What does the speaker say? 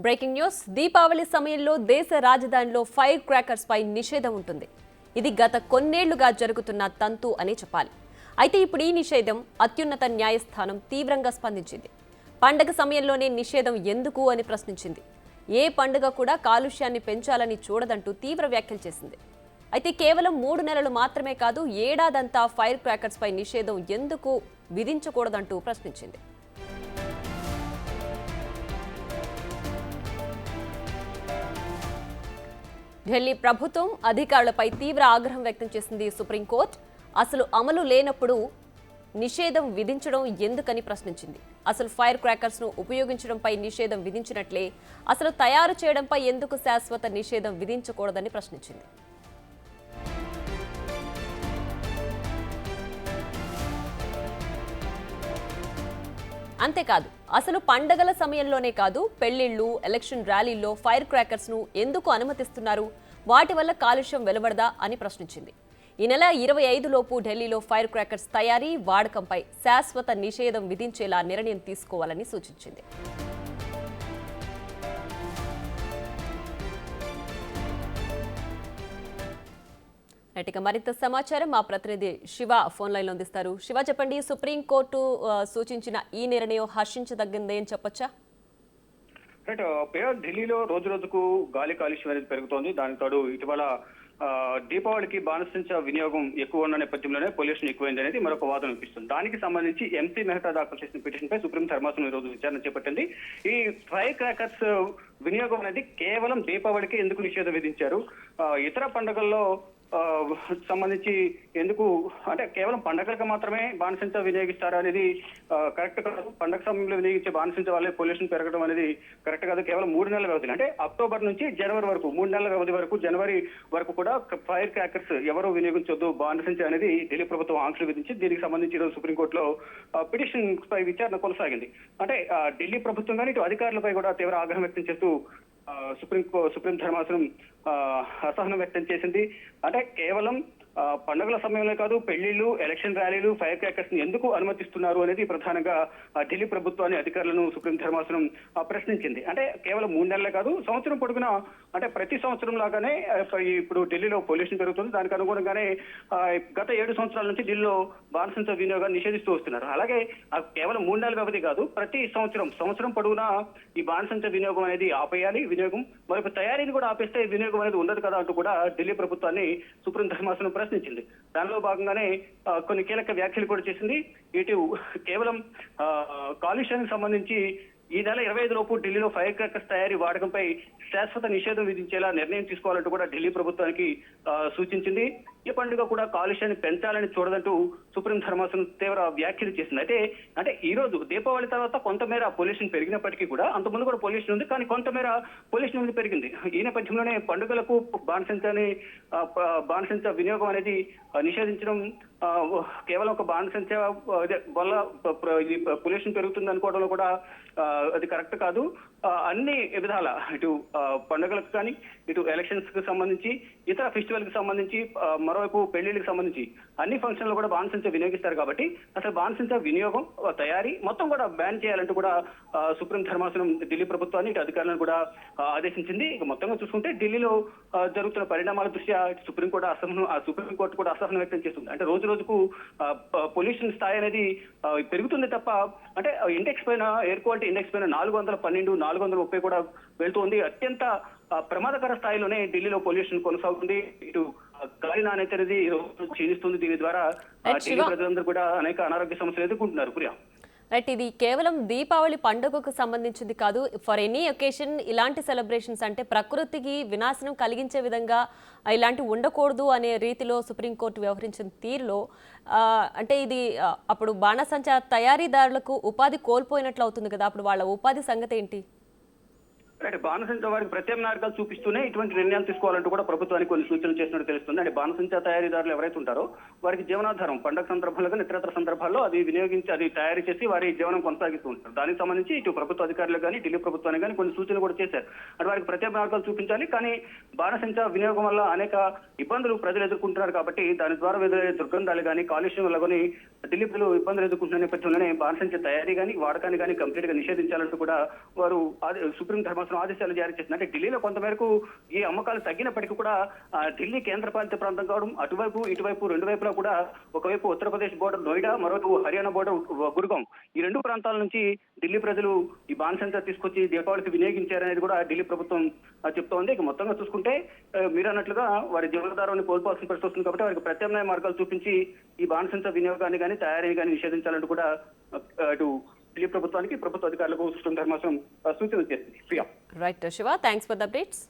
Breaking news. Deepavali సమయంలో దేశ రాజధానిలో ఫైర్ క్రాకర్స్ పై నిషేధం ఉంటుంది. ఇది గత కొన్నేళ్లుగా జరుగుతున్న తంతు అనే చెప్పాలి. అయితే ఇప్పుడు ఈ నిషేధం అత్యున్నత న్యాయస్థానం తీవ్రంగా స్పందించింది. పండగ సమయంలోనే నిషేధం ఎందుకు అని ప్రశ్నించింది. ఏ పండుగ కూడా కాలుష్యాన్ని పెంచాలని చూడదంటూ తీవ్ర వ్యాఖ్యలు చేసింది. అయితే కేవలం 3 నెలలు మాత్రమే కాదు, ఏడాదంతా ఫైర్ క్రాకర్స్ పై నిషేధం ఎందుకు విధించకూడదంటూ ప్రశ్నించింది. ఢిల్లీ ప్రభుత్వం అధికారులపై తీవ్ర ఆగ్రహం వ్యక్తం చేసింది సుప్రీంకోర్టు. అసలు అమలు లేనప్పుడు నిషేధం విధించడం ఎందుకని ప్రశ్నించింది. అసలు ఫైర్ క్రాకర్స్ ను ఉపయోగించడంపై నిషేధం విధించినట్లే అసలు తయారు చేయడంపై ఎందుకు శాశ్వత నిషేధం విధించకూడదని ప్రశ్నించింది. అంతేకాదు, అసలు పండగల సమయంలోనే కాదు, పెళ్లిళ్లు, ఎలక్షన్ ర్యాలీల్లో ఫైర్ క్రాకర్స్ ను ఎందుకు అనుమతిస్తున్నారు, వాటి వల్ల కాలుష్యం వెలువడదా అని ప్రశ్నించింది. ఈ నెల 25 లోపు ఢిల్లీలో ఫైర్ క్రాకర్స్ తయారీ, వాడకంపై శాశ్వత నిషేధం విధించేలా నిర్ణయం తీసుకోవాలని సూచించింది. ఇక మరింత సమాచారం మా ప్రతినిధి శివ ఫోన్ లైన్లో అందిస్తారు. శివ, చెప్పండి, సుప్రీంకోర్టు సూచించిన ఈ నిర్ణయం హర్షించదగ్గిందే అని చెప్పొచ్చా? ఢిల్లీలో రోజు రోజుకు గాలి కాలుష్యం అనేది పెరుగుతోంది. దానికి తోడు ఇటీవల దీపావళికి బాణసంచ వినియోగం ఎక్కువ ఉన్న నేపథ్యంలోనే పొల్యూషన్ ఎక్కువైంది అనేది మరొక వాదన వినిపిస్తుంది. దానికి సంబంధించి ఎంసీ మెహతా దాఖలు చేసిన పిటిషన్ పై సుప్రీం ధర్మాసనం ఈ రోజు విచారణ చేపట్టింది. ఈ ఫైర్ క్రాకర్స్ వినియోగం అనేది కేవలం దీపావళికి ఎందుకు నిషేధం విధించారు, ఇతర పండుగల్లో సంబంధించి ఎందుకు, అంటే కేవలం పండగలకు మాత్రమే బాణసంచ వినియోగిస్తారా అనేది కరెక్ట్ కాదు. పండగ సమయంలో వినియోగించే బాణసంచ వల్లే పొల్యూషన్ పెరగడం అనేది కరెక్ట్ కాదు. కేవలం 3 నెలల వ్యవధి, అంటే అక్టోబర్ నుంచి జనవరి వరకు 3 నెలల వ్యవధి వరకు, జనవరి వరకు కూడా ఫైర్ క్రాకర్స్ ఎవరూ వినియోగించొద్దు బాణసంచ అనేది ఢిల్లీ ప్రభుత్వం ఆంక్షలు విధించి, దీనికి సంబంధించి ఈరోజు సుప్రీంకోర్టులో పిటిషన్ పై విచారణ కొనసాగింది. అంటే ఢిల్లీ ప్రభుత్వం కానీ ఇటు అధికారులపై కూడా తీవ్ర ఆగ్రహం వ్యక్తం చేస్తూ సుప్రీం ధర్మాసనం అసహనం వ్యక్తం చేసింది. అంటే కేవలం పండుగల సమయంలో కాదు, పెళ్లిళ్లు, ఎలక్షన్ ర్యాలీలు, ఫైర్ క్రాకర్స్ ని ఎందుకు అనుమతిస్తున్నారు అనేది ప్రధానంగా ఢిల్లీ ప్రభుత్వాన్ని, అధికారులను సుప్రీం ధర్మాసనం ప్రశ్నించింది. అంటే కేవలం 3 నెలలే కాదు, సంవత్సరం పొడుగునా, అంటే ప్రతి సంవత్సరం లాగానే ఇప్పుడు ఢిల్లీలో పొల్యూషన్ పెరుగుతుంది. దానికి అనుగుణంగానే గత 7 సంవత్సరాల నుంచి ఢిల్లీలో బాణసంచ వినియోగాన్ని నిషేధిస్తూ వస్తున్నారు. అలాగే కేవలం 3 నెలల వ్యవధి కాదు, ప్రతి సంవత్సరం పొడుగునా ఈ బాణసంచ వినియోగం అనేది ఆపేయాలి. వినియోగం మరొక తయారీని కూడా ఆపేస్తే వినియోగం అనేది ఉండదు కదా అంటూ కూడా ఢిల్లీ ప్రభుత్వాన్ని సుప్రీం ధర్మాసనం ప్రశ్నించింది. దానిలో భాగంగానే కొన్ని కీలక వ్యాఖ్యలు కూడా చేసింది. ఇటు కేవలం కాలుష్యానికి సంబంధించి ఈ నెల 25 లోపు ఢిల్లీలో ఫైర్ క్రాకర్స్ తయారీ, వాడకంపై శాశ్వత నిషేధం విధించేలా నిర్ణయం తీసుకోవాలంటూ కూడా ఢిల్లీ ప్రభుత్వానికి సూచించింది. ఈ పండుగ కూడా కాలుష్యాన్ని పెంచాలని చూడదంటూ సుప్రీం ధర్మాసనం తీవ్ర వ్యాఖ్యలు చేసింది. అంటే ఈ రోజు దీపావళి తర్వాత కొంతమేర పొల్యూషన్ పెరిగినప్పటికీ కూడా, అంతకుముందు కూడా పొల్యూషన్ ఉంది, కానీ కొంతమేర పొల్యూషన్ అనేది పెరిగింది. ఈ నేపథ్యంలోనే పండుగలకు బాణసంచ వినియోగం అనేది నిషేధించడం కేవలం ఒక బాణసంచ వల్ల పొల్యూషన్ పెరుగుతుంది అనుకోవడంలో కూడా అది కరెక్ట్ కాదు. అన్ని విధాల, ఇటు పండుగలకు కానీ, ఇటు ఎలక్షన్స్ కి సంబంధించి, ఇతర ఫెస్టివల్ కి సంబంధించి, మరోవైపు పెళ్లిళ్ళకి సంబంధించి అన్ని ఫంక్షన్లు కూడా బాణసంచ వినియోగిస్తారు. కాబట్టి అసలు బాణసంచ వినియోగం, తయారీ మొత్తం కూడా బ్యాన్ చేయాలంటూ కూడా సుప్రీం ధర్మాసనం ఢిల్లీ ప్రభుత్వాన్ని, ఇటు అధికారులను కూడా ఆదేశించింది. ఇక మొత్తంగా చూసుకుంటే ఢిల్లీలో జరుగుతున్న పరిణామాల దృష్ట్యా సుప్రీంకోర్టు కూడా అసహనం వ్యక్తం చేస్తుంది. అంటే రోజు రోజుకు పొల్యూషన్ స్థాయి అనేది పెరుగుతుంది తప్ప, అంటే ఇండెక్స్ పైన, ఎయిర్ క్వాలిటీ ఇండెక్స్ పైన 412, 430 కూడా వెళ్తుంది. అత్యంత ప్రమాదకర స్థాయిలోనే ఢిల్లీలో పొల్యూషన్ కొనసాగుతుంది. ఇటు గాలి నాణ్యత అనేది క్షీణిస్తుంది. దీని ద్వారా ఢిల్లీ ప్రజలందరూ కూడా అనేక అనారోగ్య సమస్యలు ఎదుర్కొంటున్నారు. ప్రియా, రైట్, ఇది కేవలం దీపావళి పండుగకు సంబంధించింది కాదు. ఫర్ ఎనీ ఒకేషన్ ఇలాంటి సెలబ్రేషన్స్, అంటే ప్రకృతికి వినాశనం కలిగించే విధంగా ఇలాంటివి ఉండకూడదు అనే రీతిలో సుప్రీంకోర్టు వ్యవహరించిన తీరులో అంటే ఇది అప్పుడు బాణసంచ తయారీదారులకు ఉపాధి కోల్పోయినట్లు అవుతుంది కదా. అప్పుడు వాళ్ళ ఉపాధి సంగతి ఏంటి? అంటే బాణసంచ వారికి ప్రత్యామ్నాయాలు చూపిస్తూనే ఇటువంటి నిర్ణయాలు తీసుకోవాలంటూ కూడా ప్రభుత్వానికి కొన్ని సూచనలు చేసినట్టు తెలుస్తుంది. అంటే బాణసంచ తయారీదారులు ఎవరైతే ఉంటారో వారికి జీవనాధారం పండుగ సందర్భాల్లో కానీ ఇతరత్ర సందర్భాల్లో అది వినియోగించి, అది తయారు చేసి వారి జీవనం కొనసాగిస్తూ ఉంటారు. దానికి సంబంధించి ఇటు ప్రభుత్వ అధికారులు కానీ, ఢిల్లీ ప్రభుత్వానికి కానీ కొన్ని సూచనలు కూడా చేశారు. అంటే వారికి ప్రత్యామ్నాయాలు చూపించాలి. కానీ బాణసంచ వినియోగం వల్ల అనేక ఇబ్బందులు ప్రజలు ఎదుర్కొంటున్నారు కాబట్టి దాని ద్వారా ఎదురయ్యే దుర్గంధాలు కానీ, కాలుష్యం వల్ల కానీ ఢిల్లీ ప్రజలు ఇబ్బందులు ఎదుర్కొంటున్న నేపథ్యంలోనే బాణసంచ తయారీ కానీ వాడకాన్ని కానీ కంప్లీట్ గా నిషేధించాలంటూ కూడా వారు సుప్రీం ధర్మాసనం ఆదేశాలు జారీ చేసింది. అంటే ఢిల్లీలో కొంతమేరకు ఈ అమ్మకాలు తగ్గినప్పటికీ కూడా ఢిల్లీ కేంద్రపాలిత ప్రాంతం కావడం, అటువైపు ఇటువైపు రెండు వైపులా కూడా ఒకవైపు ఉత్తరప్రదేశ్ బోర్డర్ నోయిడా, మరోవైపు హర్యానా బోర్డర్ గురుగాం, ఈ రెండు ప్రాంతాల నుంచి ఢిల్లీ ప్రజలు ఈ బాణసంచ తీసుకొచ్చి దీపావళికి వినియోగించారనేది కూడా ఢిల్లీ ప్రభుత్వం చెప్తోంది. ఇక మొత్తంగా చూసుకుంటే మీరు అన్నట్లుగా వారి జీవనాధారాన్ని కోల్పోవాల్సిన పరిస్థితి వస్తుంది కాబట్టి వారికి ప్రత్యామ్నాయ మార్గాలు చూపించి ఈ బాణసంచ వినియోగాన్ని కానీ తయారీని కానీ నిషేధించాలంటూ కూడా అటు ఢిల్లీ ప్రభుత్వానికి ప్రభుత్వ అధికారులకు సుప్రీం ధర్మాసనం సూచన చేసింది. Right Shiva, thanks for the updates.